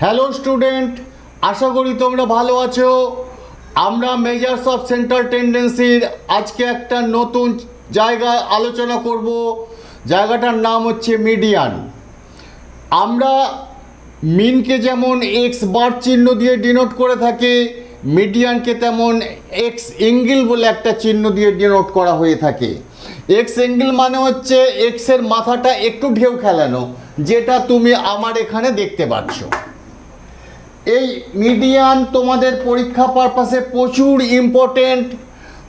Hello student, আশা করি তোমরা ভালো আছো। আমরা মেজার্স অফ সেন্ট্রাল টেন্ডেন্সির আজকে একটা নতুন জায়গা আলোচনা করব। জায়গাটার নাম হচ্ছে মিডিয়ান। আমরা মিনকে যেমন এক্স বার চিহ্ন দিয়ে ডিনোট করে থাকি, মিডিয়ানকে তেমন এক্স অ্যাঙ্গেল বলে একটা চিহ্ন দিয়ে ডিনোট করা হয়ে থাকে। এক্স অ্যাঙ্গেল মানে হচ্ছে এক্সের মাথাটা একটু ঢেউ খেলানো, যেটা তুমি আমার এখানে দেখতে পাচ্ছ। এই মিডিয়ান তোমাদের পরীক্ষা পারপাসে প্রচুর ইম্পর্টেন্ট।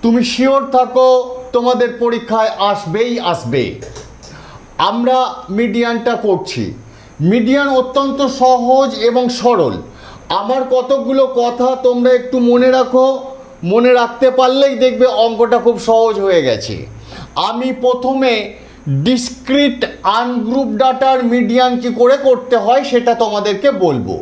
তুমি শিওর থাকো তোমাদের পরীক্ষায় আসবেই আসবে। আমরা মিডিয়ানটা করছি। মিডিয়ান অত্যন্ত সহজ এবং সরল। আমার কতগুলো কথা তোমরা একটু মনে রাখো, মনে রাখতে পারলেই দেখবে অঙ্কটা খুব সহজ হয়ে গেছে। আমি প্রথমে ডিসক্রিট আনগ্রুপ ডাটার মিডিয়ান কী করে করতে হয় সেটা তোমাদেরকে বলবো।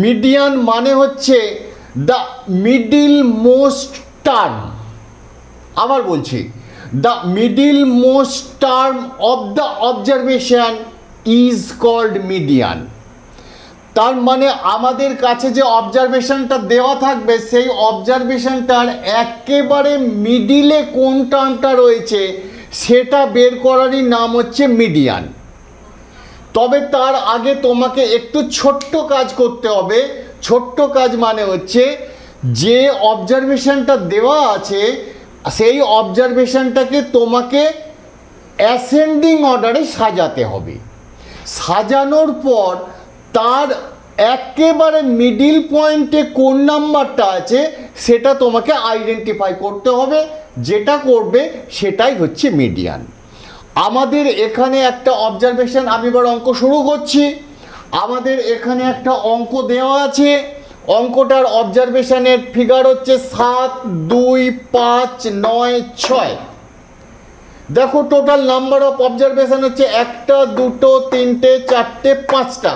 মিডিয়ান মানে হচ্ছে দ্য মিডিল মোস্ট টার্ম। আবার বলছি, the middle most term of the observation is called median. তার মানে আমাদের কাছে যে অবজারভেশনটা দেওয়া থাকবে সেই অবজারভেশনটার একেবারে মিডিলে কোন টার্মটা রয়েছে সেটা বের করারই নাম হচ্ছে মিডিয়ান। তবে তার আগে তোমাকে একটু ছোট্ট কাজ করতে হবে। ছোট্ট কাজ মানে হচ্ছে যে অবজারভেশনটা দেওয়া আছে সেই অবজারভেশনটাকে তোমাকে অ্যাসেন্ডিং অর্ডারে সাজাতে হবে। সাজানোর পর তার একেবারে মিডিল পয়েন্টে কোন নাম্বারটা আছে সেটা তোমাকে আইডেন্টিফাই করতে হবে। যেটা করবে সেটাই হচ্ছে মিডিয়ান। আমাদের এখানে একটা অবজারভেশন, আমি এবার অঙ্ক শুরু করছি। আমাদের এখানে একটা অঙ্ক দেওয়া আছে। অঙ্কটার অবজারভেশনের ফিগার হচ্ছে 7, 2, 5, 9, 6। দেখো টোটাল নাম্বার অফ অবজারভেশন হচ্ছে 1, 2, 3, 4, 5টা।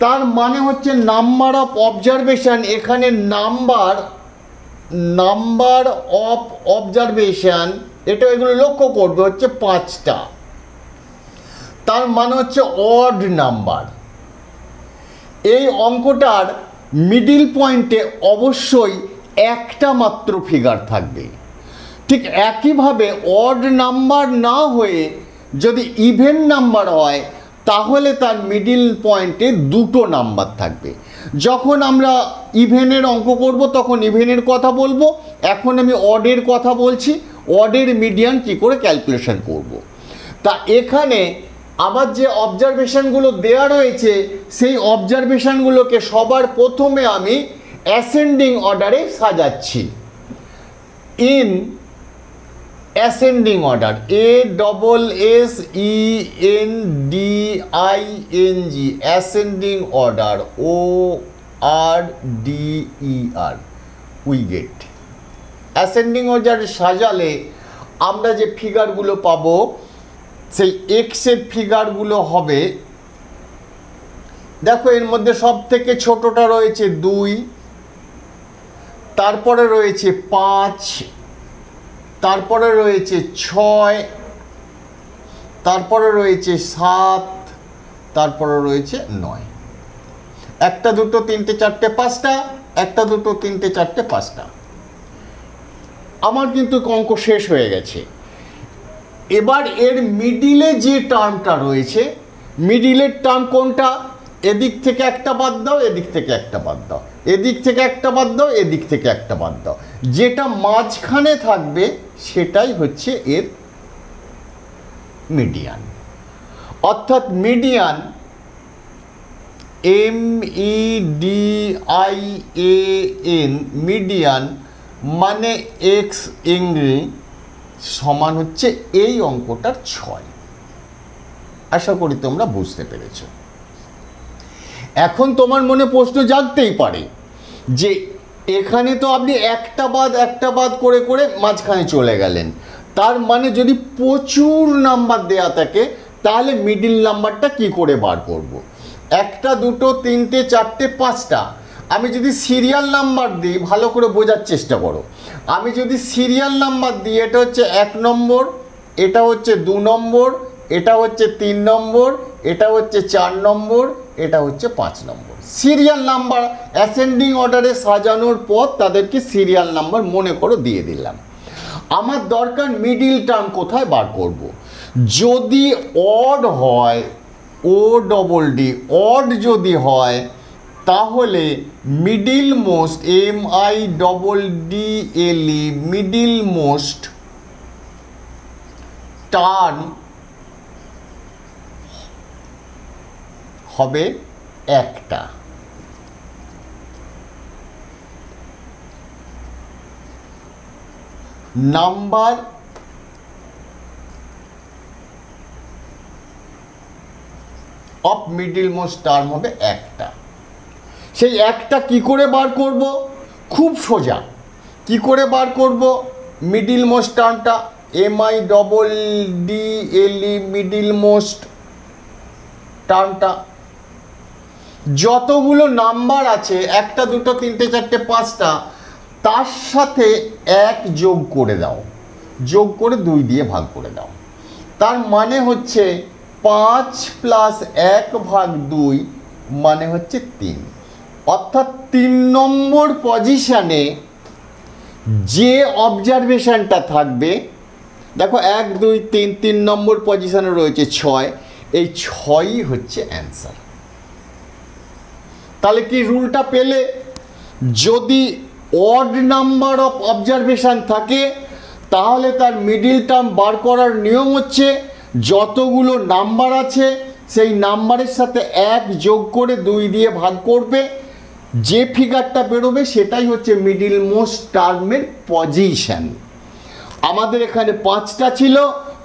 তার মানে হচ্ছে নাম্বার অফ অবজারভেশন, এখানে নাম্বার অফ অবজারভেশন, এটা এগুলো লক্ষ্য করবে, হচ্ছে 5টা। তার মানে হচ্ছে অড নাম্বার। এই অঙ্কটার মিডিল পয়েন্টে অবশ্যই একটা মাত্র ফিগার থাকবে। ঠিক একইভাবে অড নাম্বার না হয়ে যদি ইভেন নাম্বার হয় তাহলে তার মিডিল পয়েন্টে দুটো নাম্বার থাকবে। যখন আমরা ইভেনের অঙ্ক করব তখন ইভেনের কথা বলবো। এখন আমি অডের কথা বলছি। অডের মিডিয়ান কী করে ক্যালকুলেশন করব। তা এখানে আমার যে অবজারভেশনগুলো দেওয়া রয়েছে সেই অবজারভেশনগুলোকে সবার প্রথমে আমি অ্যাসেন্ডিং অর্ডারে সাজাচ্ছি। In ascending order, ASSENDING, ascending order, ORDER, উইগেট। অ্যাসেন্ডিং অর্ডারে সাজালে আমরা যে ফিগারগুলো পাবো সেই এক্সের ফিগারগুলো হবে, দেখো এর মধ্যে সব থেকে ছোটটা রয়েছে 2, তারপরে রয়েছে 5, তারপরে রয়েছে 6, তারপরে রয়েছে 7, তারপরে রয়েছে 9। 1, 2, 3, 4, 5টা, 1, 2, 3, 4, 5টা। আমার কিন্তু অঙ্ক শেষ হয়ে গেছে। এবার এর মিডিলে যে টার্মটা রয়েছে, মিডিলের টার্ম কোনটা? এদিক থেকে একটা বাদ দাও, এদিক থেকে একটা বাদ দাও, এদিক থেকে একটা বাদ দাও, এদিক থেকে একটা বাদ দাও। যেটা মাঝখানে থাকবে সেটাই হচ্ছে এর মিডিয়ান। অর্থাৎ মিডিয়ান, MEDIAN, মিডিয়ান মানে এক্স অ্যাঙ্গেল সমান হচ্ছে এই অঙ্কটার 6। আশা করি তোমরা বুঝতে পেরেছ। এখন তোমার মনে প্রশ্ন জাগতেই পারে যে এখানে তো আপনি একটা বাদ করে করে মাঝখানে চলে গেলেন। তার মানে যদি প্রচুর নাম্বার দেয়া থাকে তাহলে মিডিল নাম্বারটা কি করে বার করব? 1, 2, 3, 4, 5টা আমি যদি সিরিয়াল নাম্বার দিই, ভালো করে বোঝার চেষ্টা করো। আমি যদি সিরিয়াল নাম্বার দিই, এটা হচ্ছে 1 নম্বর, এটা হচ্ছে 2 নম্বর, এটা হচ্ছে 3 নম্বর, এটা হচ্ছে 4 নম্বর, এটা হচ্ছে 5 নম্বর। সিরিয়াল নাম্বার অ্যাসেন্ডিং অর্ডারে সাজানোর পর তাদেরকে সিরিয়াল নাম্বার মনে করে দিয়ে দিলাম। আমার দরকার মিডিল টার্ম কোথায় বার করব। যদি অড হয়, ও ডবল ডি অড যদি হয়, তাহলে middle most, MIDDLE middle most term হবে একটা। Number of middle most term হবে একটা। সেই একটা কি করে বার করব? খুব সোজা। কি করে বার করব মিডিল মোস্ট টার্মটা? MIDDLE মিডিল মোস্ট টার্মটা যতগুলো নাম্বার আছে, 1 2 3 4 5টা, তার সাথে 1 যোগ করে দাও, যোগ করে 2 দিয়ে ভাগ করে দাও। তার মানে হচ্ছে 5 + 1/2 মানে হচ্ছে 3। অর্থাৎ 3 নম্বর পজিশানে যে অবজারভেশনটা থাকবে, দেখো 1 2 3, 3 নম্বর পজিশানে রয়েছে 6, এই 6ই হচ্ছে অ্যান্সার। তাহলে কি রুলটা পেলে? যদি অড নাম্বার অফ অবজারভেশন থাকে তাহলে তার মিডিল টার্ম বার করার নিয়ম হচ্ছে যতগুলো নাম্বার আছে সেই নাম্বারের সাথে 1 যোগ করে 2 দিয়ে ভাগ করবে, যে ফিগারটা বেরোবে সেটাই হচ্ছে মিডিল মোস্ট টার্মের পজিশন। আমাদের এখানে 5টা ছিল,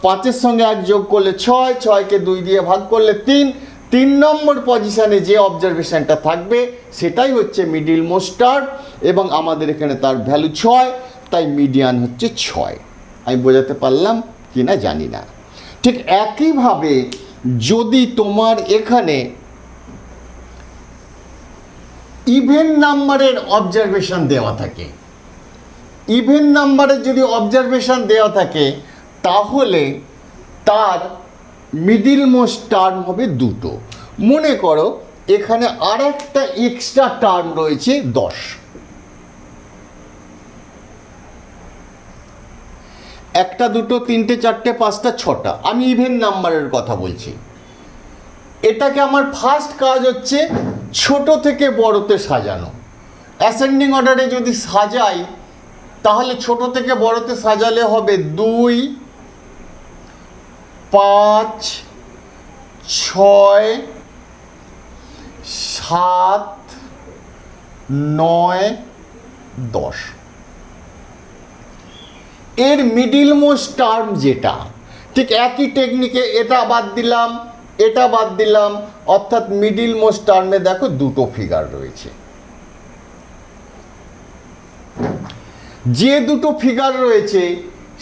5-এর সঙ্গে 1 যোগ করলে 6, 6কে 2 দিয়ে ভাগ করলে 3, 3 নম্বর পজিশনে যে অবজারভেশনটা থাকবে সেটাই হচ্ছে মিডিল মোস্ট টার্ম, এবং আমাদের এখানে তার ভ্যালু 6, তাই মিডিয়ান হচ্ছে 6। আমি বোঝাতে পারলাম কি না জানি না। ঠিক একইভাবে যদি তোমার এখানে ইভেন নাম্বারের অবজারভেশন দেওয়া থাকে, ইভেন নাম্বারের যদি অবজারভেশন দেওয়া থাকে তাহলে তার মিডিল মোস্ট টার্ম হবে 2টো। মনে করো এখানে আর একটা এক্সট্রা টার্ম রয়েছে 10। 1 2 3 4 5 6টা, আমি ইভেন নাম্বারের কথা বলছি। এটাকে আমার ফার্স্ট কাজ হচ্ছে ছোট থেকে বড়তে সাজানো। অ্যাসেন্ডিং অর্ডারে যদি সাজাই তাহলে ছোট থেকে বড়তে সাজালে হবে 2 5 6 7 9 10। এর মিডিল মোস্ট টার্ম যেটা, ঠিক একই টেকনিকে এটা বাদ দিলাম, এটা বাদ দিলাম, অর্থাৎ মিডিল মোস্ট টার্মে দেখো 2টো ফিগার রয়েছে। যে 2টো ফিগার রয়েছে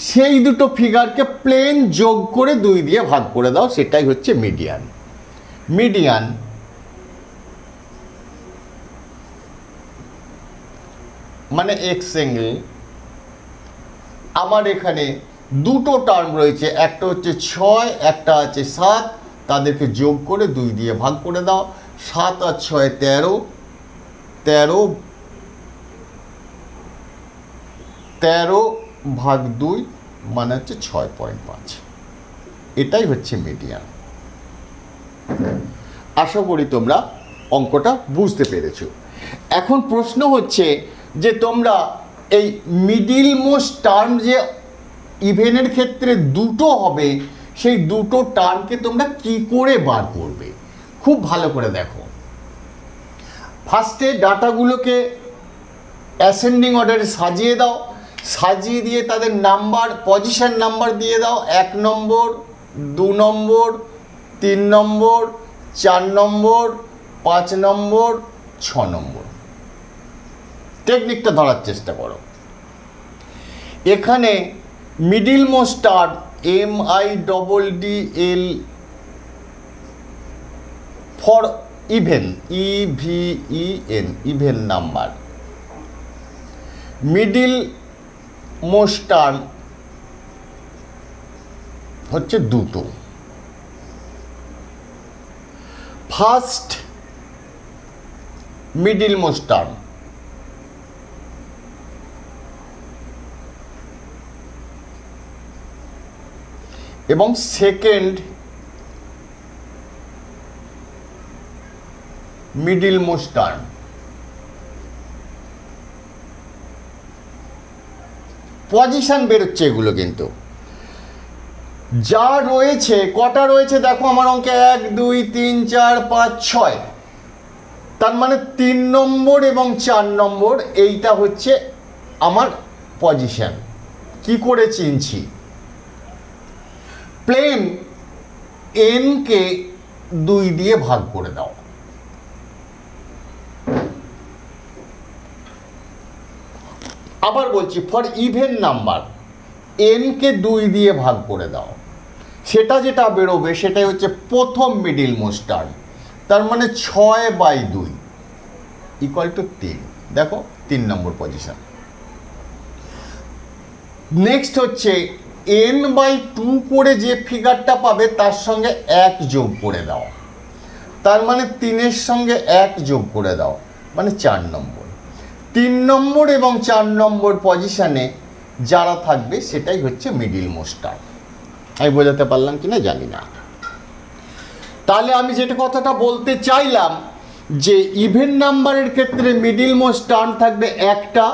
সেই 2টো ফিগারকে প্লেন যোগ করে 2 দিয়ে ভাগ করে দাও, সেটাই হচ্ছে মিডিয়ান। মিডিয়ান মানে এক্স অ্যাঙ্গেল। আমার এখানে 2টো টার্ম রয়েছে, একটা হচ্ছে 6, একটা আছে 7, তাদেরকে যোগ করে 2 দিয়ে ভাগ করে দাও। 7 আর 6 13, 13/2 মানে হচ্ছে 6.5। এটাই হচ্ছে মিডিয়ান। আশা করি তোমরা অঙ্কটা বুঝতে পেরেছো। এখন প্রশ্ন হচ্ছে যে তোমরা এই মিডিল মোস্ট টার্ম যে ইভেনের ক্ষেত্রে 2টো হবে, সেই 2টো টার্মকে তোমরা কি করে বার করবে? খুব ভালো করে দেখো। ফার্স্টে ডাটাগুলোকে অ্যাসেন্ডিং অর্ডারে সাজিয়ে দাও, সাজিয়ে দিয়ে তাদের নাম্বার, পজিশন নাম্বার দিয়ে দাও। 1 নম্বর, 2 নম্বর, 3 নম্বর, 4 নম্বর, 5 নম্বর, 6 নম্বর। টেকনিকটা ধরার চেষ্টা করো। এখানে middle most term MIDDL for even, EVEN even number. Middle most term হচ্ছে 2টো। First middle most term. এবং second middle most term. Position বেরোচ্ছে এগুলো, কিন্তু যা রয়েছে, কটা রয়েছে দেখো আমার অঙ্কে 1 2 3 4 5 6, তার মানে 3 নম্বর এবং 4 নম্বর এইটা হচ্ছে আমার পজিশন। কি করে চিনছি? প্লেন n কে 2 দিয়ে ভাগ করে দাও। আবার বলছি, ফর ইভেন নাম্বার n কে 2 দিয়ে ভাগ করে দাও, সেটা যেটা বেরোবে সেটাই হচ্ছে প্রথম মিডিল মোস্ট টার্ম। তার মানে 6/2 ইকুয়াল টু 3। দেখো 3 নম্বর পজিশন। নেক্সট হচ্ছে n/2 করে যে ফিগারটা পাবে তার সঙ্গে 1 যোগ করে দাও। তার মানে 3-এর সঙ্গে 1 যোগ করে দাও, মানে 4 নম্বর। 3 নম্বর এবং 4 নম্বর পজিশনে যারা থাকবে সেটাই হচ্ছে মিডিল মোস্ট টার্ম। আমি বোঝাতে পারলাম কিনা জানি না। তাহলে আমি যেটা কথাটা বলতে চাইলাম যে ইভেন নাম্বারের ক্ষেত্রে মিডিল মোস্ট টার্ম থাকবে একটা,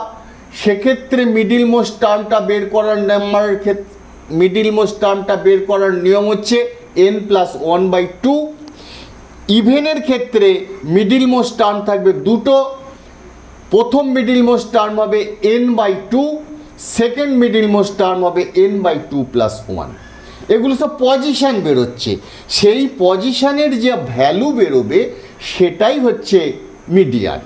সেক্ষেত্রে মিডিল মোস্ট টার্মটা বের করার নাম্বারের ক্ষেত্রে মিডিল মোস্ট টার্মটা বের করার নিয়ম হচ্ছে n+1/2। ইভেনের ক্ষেত্রে মিডিল মোস্ট টার্ম থাকবে দুটো, প্রথম মিডিল মোস্ট টার্ম হবে n/2, second middle most term হবে n/2+1। এগুলো সব পজিশন বেরোচ্ছে, সেই পজিশনের যে ভ্যালু বেরোবে সেটাই হচ্ছে মিডিয়ান।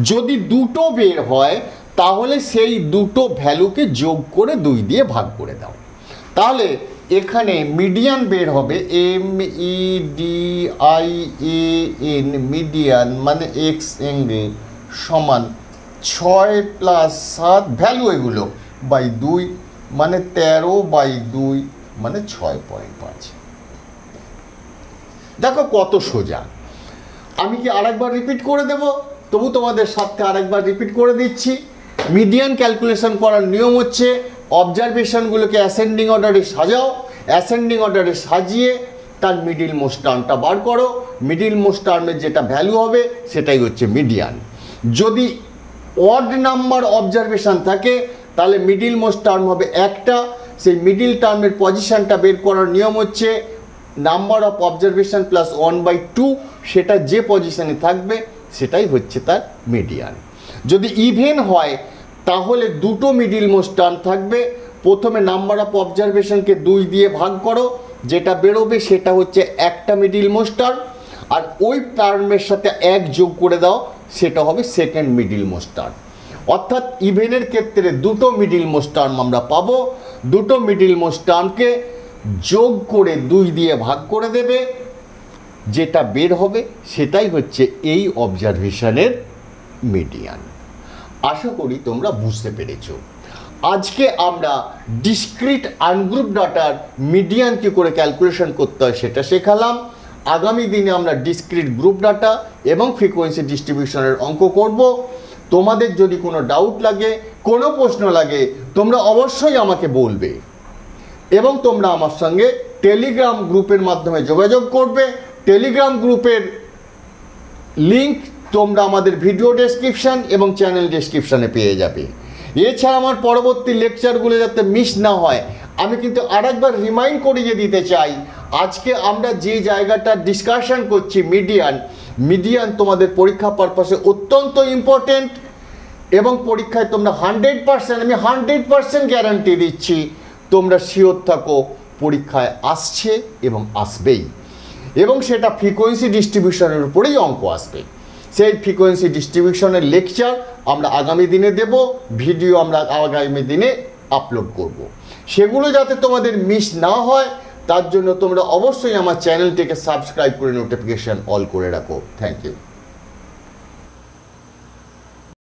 যদি দুটো বের হয় তাহলে সেই দুটো ভ্যালুকে যোগ করে 2 দিয়ে ভাগ করে দাও। তাহলে এখানে মিডিয়ান বের হবে MEDIAN, মিডিয়ান মানে এক্স অ্যাঙ্গেল সমান 6 + 7 ভ্যালু এগুলো বাই 2, মানে 13/2 মানে 6.5। দেখো কত সোজা। আমি কি আরেকবার রিপিট করে দেব? তবু তোমাদের সাথে আরেকবার রিপিট করে দিচ্ছি। মিডিয়ান ক্যালকুলেশন করার নিয়ম হচ্ছে অবজারভেশনগুলোকে অ্যাসেন্ডিং অর্ডারে সাজাও, অ্যাসেন্ডিং অর্ডারে সাজিয়ে তার মিডিল মোস্ট টার্মটা বার করো। মিডিল মোস্ট টার্মের যেটা ভ্যালু হবে সেটাই হচ্ছে মিডিয়ান। যদি অড নাম্বার অবজারভেশন থাকে তাহলে মিডিল মোস্ট টার্ম হবে একটা, সেই মিডিল টার্মের পজিশনটা বের করার নিয়ম হচ্ছে নাম্বার অফ অবজারভেশন প্লাস 1/2, সেটা যে পজিশনে থাকবে সেটাই হচ্ছে তার মিডিয়ান। যদি ইভেন হয় তাহলে দুটো মিডিল মোস্ট টার্ম থাকবে, প্রথমে নাম্বার অফ অবজারভেশনকে 2 দিয়ে ভাগ করো, যেটা বেরোবে সেটা হচ্ছে একটা মিডিল মোস্ট টার্ম, আর ওই টার্মের সাথে 1 যোগ করে দাও, সেটা হবে সেকেন্ড মিডিল মোস্ট টার্ম। অর্থাৎ ইভেনের ক্ষেত্রে দুটো মিডিল মোস্ট টার্ম আমরা পাবো, দুটো মিডিল মোস্ট টার্মকে যোগ করে 2 দিয়ে ভাগ করে দেবে, যেটা বের হবে সেটাই হচ্ছে এই অবজারভেশনের মিডিয়ান। আশা করি তোমরা বুঝতে পেরেছো। আজকে আমরা ডিসক্রিট আনগ্রুপ ডাটার মিডিয়ান কী করে ক্যালকুলেশন করতে হয় সেটা শেখালাম। আগামী দিনে আমরা ডিসক্রিট গ্রুপ ডাটা এবং ফ্রিকোয়েন্সি ডিস্ট্রিবিউশনের অঙ্ক করব। তোমাদের যদি কোনো ডাউট লাগে, কোনো প্রশ্ন লাগে, তোমরা অবশ্যই আমাকে বলবে এবং তোমরা আমার সঙ্গে টেলিগ্রাম গ্রুপের মাধ্যমে যোগাযোগ করবে। টেলিগ্রাম গ্রুপের লিংক তোমরা আমাদের ভিডিও ডেসক্রিপশান এবং চ্যানেল ডেসক্রিপশানে পেয়ে যাবে। এছাড়া আমার পরবর্তী লেকচারগুলো যাতে মিস না হয় আমি কিন্তু আরেকবার রিমাইন্ড করিয়ে দিতে চাই, আজকে আমরা যে জায়গাটা ডিসকাশন করছি মিডিয়ান তোমাদের পরীক্ষা পারপাসে অত্যন্ত ইম্পর্টেন্ট এবং পরীক্ষায় তোমরা 100%, আমি 100% গ্যারান্টি দিচ্ছি তোমরা শিওর থাকো পরীক্ষায় আসছে এবং আসবেই, এবং সেটা ফ্রিকোয়েন্সি ডিস্ট্রিবিউশনের উপরেই অঙ্ক আসবে। সেই ফ্রিকোয়েন্সি ডিস্ট্রিবিউশনের লেকচার আমরা আগামী দিনে দেব, ভিডিও আমরা আগামী দিনে আপলোড করব। সেগুলো যাতে তোমাদের মিস না হয় তার জন্য তোমরা অবশ্যই আমার চ্যানেলটিকে সাবস্ক্রাইব করে নোটিফিকেশান অল করে রাখো। Thank you.